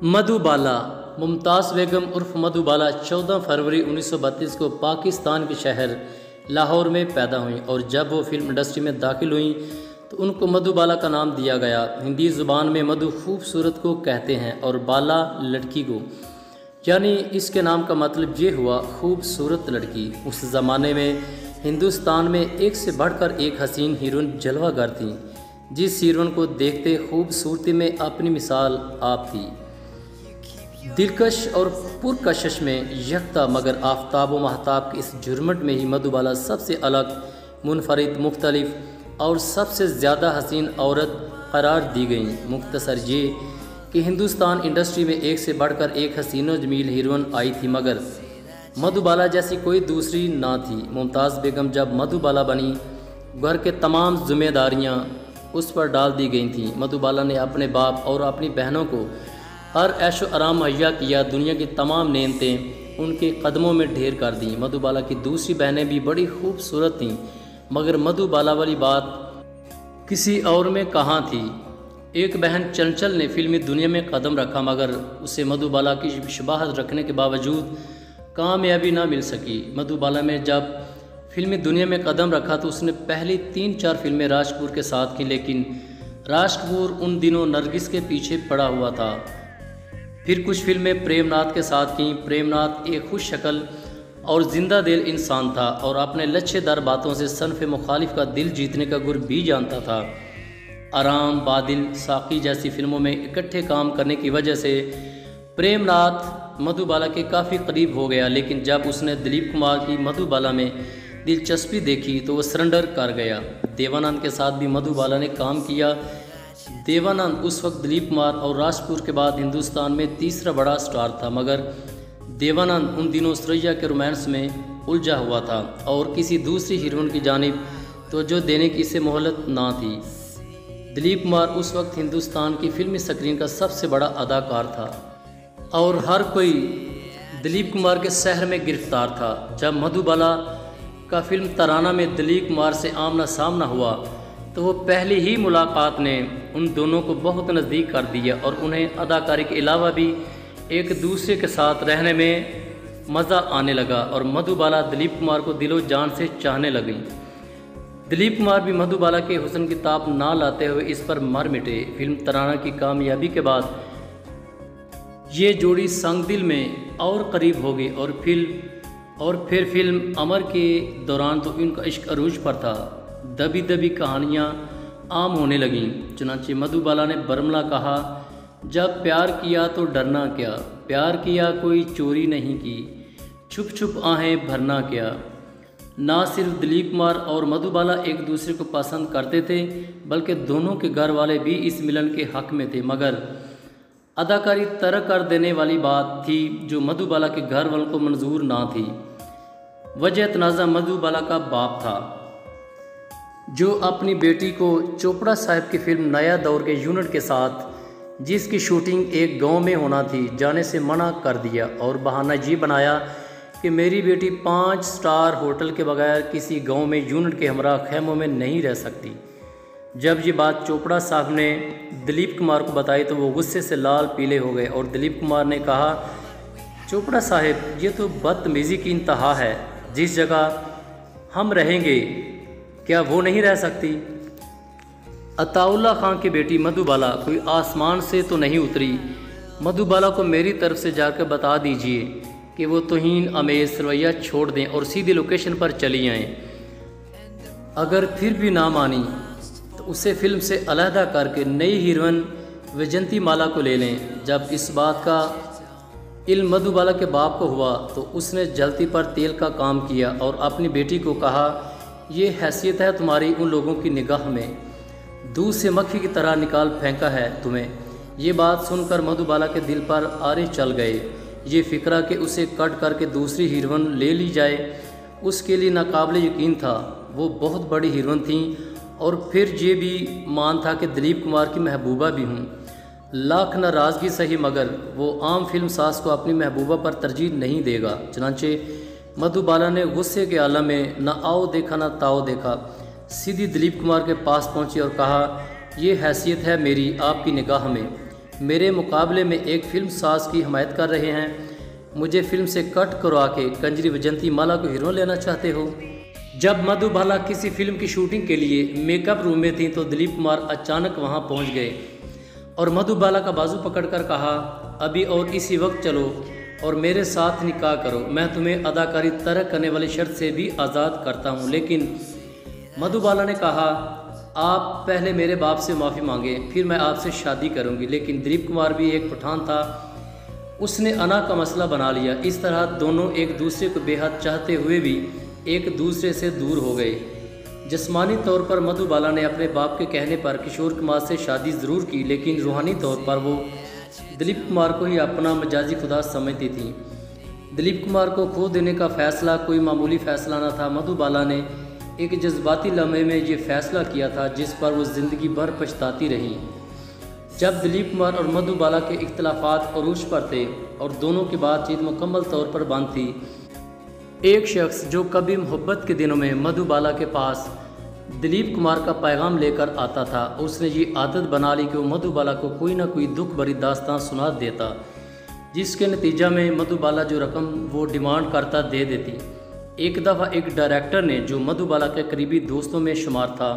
मधुबाला मुमताज़ बेगम उर्फ मधुबाला 14 फरवरी 1932 को पाकिस्तान के शहर लाहौर में पैदा हुई और जब वो फिल्म इंडस्ट्री में दाखिल हुई तो उनको मधुबाला का नाम दिया गया। हिंदी ज़ुबान में मधु खूबसूरत को कहते हैं और बाला लड़की को, यानी इसके नाम का मतलब ये हुआ खूबसूरत लड़की। उस ज़माने में हिंदुस्तान में एक से बढ़कर एक हसीन हीरोइन जलवागर थी, जिस हीरोइन को देखते खूबसूरती में अपनी मिसाल आप थी। दिलकश और पुरकशिश में यकता मगर आफ्ताब व महताब के इस झुरमट में ही मधुबाला सबसे अलग, मुनफरिद, मुख्तलिफ और सबसे ज़्यादा हसीन औरत करार दी गई। मुख्तसर ये कि हिंदुस्तान इंडस्ट्री में एक से बढ़कर एक हसीन व जमील हीरोइन आई थी, मगर मधुबाला जैसी कोई दूसरी ना थी। मुमताज़ बेगम जब मधुबाला बनी, घर के तमाम जिम्मेदारियाँ उस पर डाल दी गई थीं। मधुबाला ने अपने बाप और अपनी बहनों को हर ऐशो आराम मुहैया किया। दुनिया की तमाम नेमतें उनके कदमों में ढेर कर दी। मधुबाला की दूसरी बहनें भी बड़ी खूबसूरत थीं, मगर मधुबाला वाली बात किसी और में कहाँ थी। एक बहन चंचल ने फिल्मी दुनिया में कदम रखा, मगर उसे मधुबाला की शबाहत रखने के बावजूद कामयाबी ना मिल सकी। मधुबाला में जब फिल्मी दुनिया में कदम रखा तो उसने पहली 3-4 फिल्में राज कपूर के साथ की, लेकिन राज कपूर उन दिनों नरगिस के पीछे पड़ा हुआ था। फिर कुछ फिल्में प्रेमनाथ के साथ की। प्रेमनाथ एक खुश शक्ल और जिंदा दिल इंसान था और अपने लच्छेदार बातों से सनफ मुखालिफ का दिल जीतने का गुर भी जानता था। आराम, बादिल, साकी जैसी फिल्मों में इकट्ठे काम करने की वजह से प्रेमनाथ मधुबाला के काफ़ी करीब हो गया, लेकिन जब उसने दिलीप कुमार की मधुबाला में दिलचस्पी देखी तो वह सरेंडर कर गया। देवानंद के साथ भी मधुबाला ने काम किया। देवानंद उस वक्त दिलीप कुमार और राज कपूर के बाद हिंदुस्तान में तीसरा बड़ा स्टार था, मगर देवानंद उन दिनों सुरैया के रोमांस में उलझा हुआ था और किसी दूसरी हीरोइन की जानिब तवज्जो देने की इसे मोहलत ना थी। दिलीप कुमार उस वक्त हिंदुस्तान की फिल्मी स्क्रीन का सबसे बड़ा अदाकार था और हर कोई दिलीप कुमार के शहर में गिरफ्तार था। जब मधुबाला का फिल्म तराना में दिलीप कुमार से आमना सामना हुआ तो वो पहली ही मुलाकात ने उन दोनों को बहुत नज़दीक कर दिया और उन्हें अदाकारी के अलावा भी एक दूसरे के साथ रहने में मज़ा आने लगा और मधुबाला दिलीप कुमार को दिलो जान से चाहने लगी। दिलीप कुमार भी मधुबाला के हुस्न की ताप ना लाते हुए इस पर मर मिटे। फिल्म तराना की कामयाबी के बाद ये जोड़ी संग दिल में और करीब हो गई और फिर फिल्म अमर के दौरान तो इनका इश्क अरूज पर था। दबी दबी कहानियाँ आम होने लगीं। चुनांचे मधुबाला ने बरमला कहा, जब प्यार किया तो डरना क्या, प्यार किया कोई चोरी नहीं की, छुप छुप आहें भरना क्या। ना सिर्फ दिलीप कुमार और मधुबाला एक दूसरे को पसंद करते थे, बल्कि दोनों के घर वाले भी इस मिलन के हक में थे, मगर अदाकारी तरक कर देने वाली बात थी जो मधुबाला के घर वालों को मंजूर ना थी। वजह तनाज़ा मधुबाला का बाप था, जो अपनी बेटी को चोपड़ा साहब की फिल्म नया दौर के यूनिट के साथ, जिसकी शूटिंग एक गांव में होना थी, जाने से मना कर दिया और बहाना ये बनाया कि मेरी बेटी 5 स्टार होटल के बगैर किसी गांव में यूनिट के हमरा खेमों में नहीं रह सकती। जब ये बात चोपड़ा साहब ने दिलीप कुमार को बताई तो वो गुस्से से लाल पीले हो गए और दिलीप कुमार ने कहा, चोपड़ा साहब ये तो बदतमीज़ी की इंतहा है, जिस जगह हम रहेंगे क्या वो नहीं रह सकती। अताउल्ला खान की बेटी मधुबाला कोई आसमान से तो नहीं उतरी। मधुबाला को मेरी तरफ से जाकर बता दीजिए कि वो तौहीन आमेज़ रवैया छोड़ दें और सीधी लोकेशन पर चली आएँ। अगर फिर भी ना मानी तो उसे फिल्म से अलहदा करके नई हीरोइन वैजंती माला को ले लें। जब इस बात का इल्म मधुबाला के बाप को हुआ तो उसने जलती पर तेल का काम किया और अपनी बेटी को कहा, ये हैसियत है तुम्हारी उन लोगों की निगाह में, दूध से मक्खी की तरह निकाल फेंका है तुम्हें। ये बात सुनकर मधुबाला के दिल पर आरे चल गए। ये फ़िक्रा कि उसे कट करके दूसरी हीरोइन ले ली जाए उसके लिए नाकाबिल यकीन था। वो बहुत बड़ी हीरोइन थी और फिर ये भी मान था कि दिलीप कुमार की महबूबा भी हूँ। लाख नाराज़गी सही, मगर वो आम फिल्म साज को अपनी महबूबा पर तरजीह नहीं देगा। चनांचे मधुबाला ने गुस्से के आलम में न आओ देखा न ताओ देखा, सीधी दिलीप कुमार के पास पहुंची और कहा, ये हैसियत है मेरी आपकी निगाह में मेरे मुकाबले में एक फिल्म साज की हमायत कर रहे हैं, मुझे फिल्म से कट करवा के कंजरी वैजयंती माला को हीरो लेना चाहते हो। जब मधुबाला किसी फिल्म की शूटिंग के लिए मेकअप रूम में थी तो दिलीप कुमार अचानक वहां पहुंच गए और मधुबाला का बाजू पकड़कर कहा, अभी और इसी वक्त चलो और मेरे साथ निकाह करो, मैं तुम्हें अदाकारी तरक करने वाली शर्त से भी आज़ाद करता हूँ। लेकिन मधुबाला ने कहा, आप पहले मेरे बाप से माफ़ी मांगे, फिर मैं आपसे शादी करूँगी। लेकिन दिलीप कुमार भी एक पठान था, उसने अना का मसला बना लिया। इस तरह दोनों एक दूसरे को बेहद चाहते हुए भी एक दूसरे से दूर हो गए। जिस्मानी तौर पर मधुबाला ने अपने बाप के कहने पर किशोर कुमार से शादी ज़रूर की, लेकिन रूहानी तौर पर वो दिलीप कुमार को ही अपना मजाजी खुदा समझती थी। दिलीप कुमार को खो देने का फ़ैसला कोई मामूली फ़ैसला न था। मधुबाला ने एक जज्बाती लम्हे में ये फ़ैसला किया था जिस पर वो ज़िंदगी भर पछताती रही। जब दिलीप कुमार और मधुबाला के इख्तलाफात अरूज पर थे और दोनों की बातचीत मुकम्मल तौर पर बंद थी, एक शख्स जो कभी मोहब्बत के दिनों में मधुबाला के पास दिलीप कुमार का पैगाम लेकर आता था, उसने ये आदत बना ली कि वो मधुबाला को कोई ना कोई दुख भरी दास्तान सुना देता, जिसके नतीजा में मधुबाला जो रकम वो डिमांड करता दे देती। एक दफ़ा एक डायरेक्टर ने, जो मधुबाला के करीबी दोस्तों में शुमार था,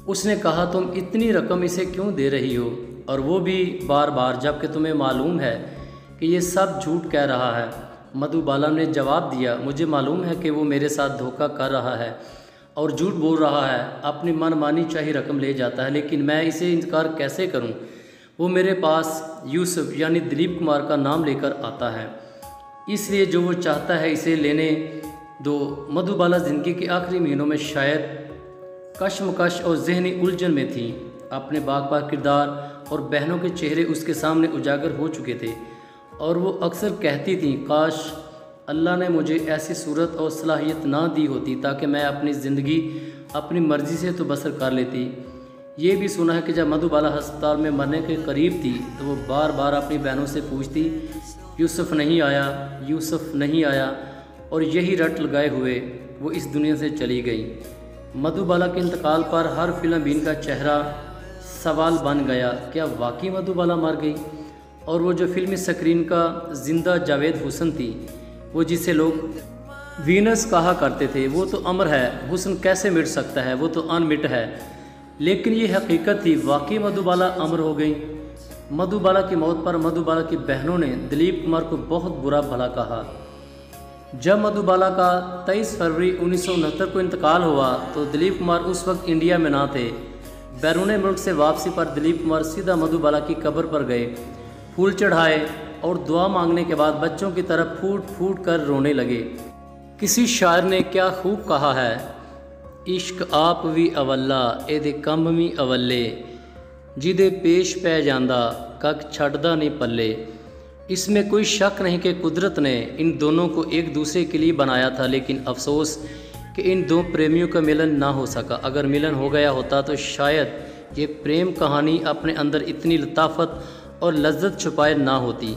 उसने कहा, तुम इतनी रकम इसे क्यों दे रही हो, और वो भी बार बार, जबकि तुम्हें मालूम है कि ये सब झूठ कह रहा है। मधुबाला ने जवाब दिया, मुझे मालूम है कि वो मेरे साथ धोखा कर रहा है और झूठ बोल रहा है, अपनी मनमानी चाही रकम ले जाता है, लेकिन मैं इसे इनकार कैसे करूं? वो मेरे पास यूसुफ यानी दिलीप कुमार का नाम लेकर आता है, इसलिए जो वो चाहता है इसे लेने दो। मधुबाला ज़िंदगी के आखिरी महीनों में शायद कशमकश और जहनी उलझन में थी। अपने बागबा किरदार और बहनों के चेहरे उसके सामने उजागर हो चुके थे और वो अक्सर कहती थी, काश अल्लाह ने मुझे ऐसी सूरत और सलाहियत ना दी होती ताकि मैं अपनी ज़िंदगी अपनी मर्ज़ी से तो बसर कर लेती। ये भी सुना है कि जब मधुबाला अस्पताल में मरने के करीब थी तो वो बार बार अपनी बहनों से पूछती, यूसुफ नहीं आया, यूसुफ नहीं आया, और यही रट लगाए हुए वो इस दुनिया से चली गई। मधुबाला के इंतकाल पर हर फिल्म बीन का चेहरा सवाल बन गया, क्या वाकई मधुबाला मर गई? और वो जो फिल्मी स्क्रीन का जिंदा जावेद हुसन थी, वो जिसे लोग वीनस कहा करते थे, वो तो अमर है, हुसन कैसे मिट सकता है, वो तो अनमिट है। लेकिन ये हकीकत थी, वाकई मधुबाला अमर हो गई। मधुबाला की मौत पर मधुबाला की बहनों ने दिलीप कुमार को बहुत बुरा भला कहा। जब मधुबाला का 23 फरवरी 1969 को इंतकाल हुआ तो दिलीप कुमार उस वक्त इंडिया में ना थे। बैरून मुल्क से वापसी पर दिलीप कुमार सीधा मधुबाला की कब्र पर गए, फूल चढ़ाए और दुआ मांगने के बाद बच्चों की तरफ फूट फूट कर रोने लगे। किसी शायर ने क्या खूब कहा है, इश्क आप भी अवल्ला एदे कम भी अवल्ले, जिदे पेश पै जांदा कक छड़दा नहीं पल्ले। इसमें कोई शक नहीं कि कुदरत ने इन दोनों को एक दूसरे के लिए बनाया था, लेकिन अफसोस कि इन दो प्रेमियों का मिलन ना हो सका। अगर मिलन हो गया होता तो शायद ये प्रेम कहानी अपने अंदर इतनी लताफत और लज्जत छुपाए ना होती।